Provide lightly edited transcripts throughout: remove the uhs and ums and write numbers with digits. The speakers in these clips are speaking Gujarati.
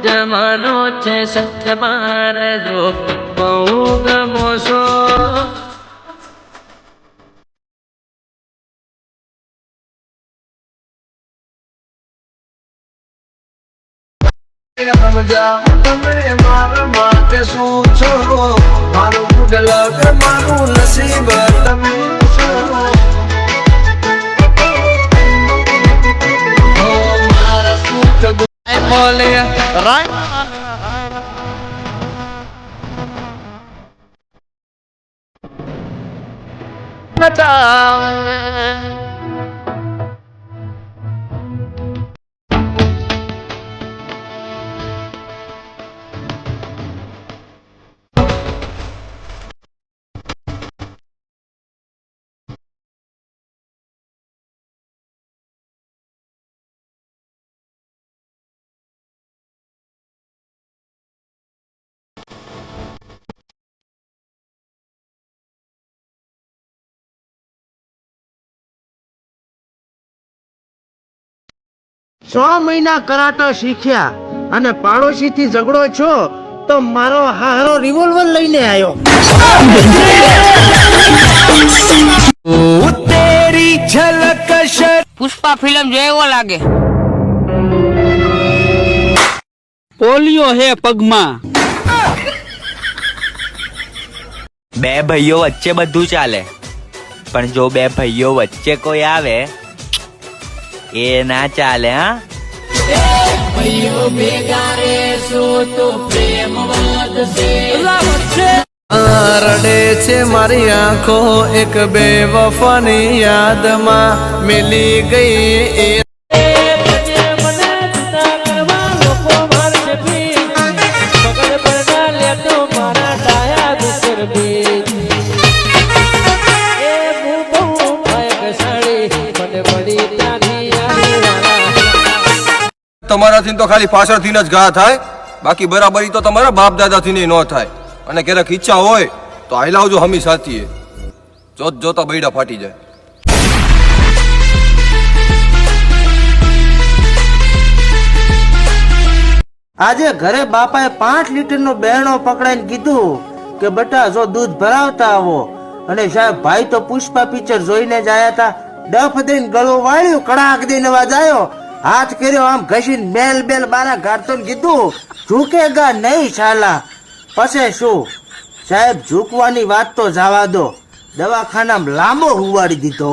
જમાનો છે સત મારજો બહુ ગમો છો. તમે મારા માટે શું છો? મારું ગુડલક મારું નસીબ તમે છો. મારા સુખ બોલે સો મહિના કરાટો શીખ્યા અને પાડોશી થી ઝઘડો છો તો મારો હારો રિવોલ્વર લઈને આવ્યો. તેરી ઝલક પુષ્પા ફિલ્મ જેવો લાગે. પોલિયો હે પગમાં. બે ભાઈઓ વચ્ચે બધું ચાલે, પણ જો બે ભાઈઓ વચ્ચે કોઈ આવે એ ના ચાલે. હા, રડે છે મારી આંખો એક બે વફાની યાદમાં મિલી ગઈ એ. તમારાથી તો ખાલી પાછળથી જ ઘા થાય, બાકી બરાબરી તો તમારા બાપ દાદાથી ન થાય. અને ક્યારેક ઈચ્છા હોય તો આઈ લાવજો હમી સાથીએ, જોત જોતા બૈડા ફાટી જાય. આજે ઘરે બાપાએ 5 લીટરનો બેરણો પકડાઈને કીધું કે બેટા જો દૂધ ભરાવતા આવો. અને સાહેબ ભાઈ તો પુષ્પા પિક્ચર જોઈને જ આયા હતા. ડફ દઈને ગળો વાળ્યું, કડાક દઈને અવાજ આવ્યો, હાથ કર્યો આમ ઘસીને બેલ બેલ બારા ગાડતો કીધું ઝૂકેગા નહીં સાલા. પછી શું સાહેબ, ઝૂકવાની વાત તો જવા દો, દવાખાનામાં લાંબો હુવાડી દીધો.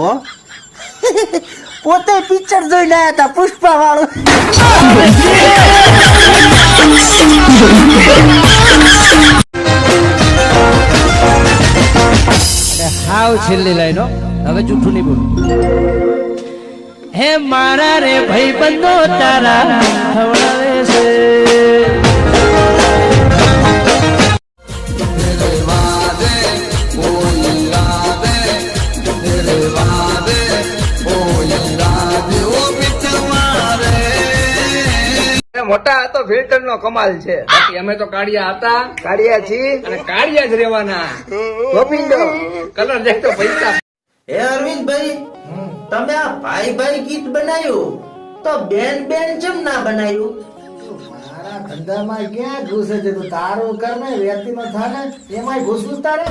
પોતે પિક્ચર જોઈને આયા હતા પુષ્પા વાળું. હાવ છેલ્લી લાઈનો, હવે જૂઠું નહીં બોલું. હે મારા રે ભાઈ બંધો તારા ખવડાવે છે. મોટા આ તો ફિલ્ટર નો કમાલ છે, બાકી અમે તો કાળિયા હતા, કાળિયા છીએ અને કાળિયા જ રહેવાના. ગોવિંદો કલર દેખતો પૈસા. હે અરવિંદભાઈ, તમે આ ભાઈ ભાઈ ગીત બનાવ્યું તો બેન બેન કેમ ના બનાવ્યું? મારા ધંધામાં ક્યાં ઘૂસે છે? તું તારું કર ને, વ્યક્તિ નો થાને એમાંય ઘૂસવું તારે.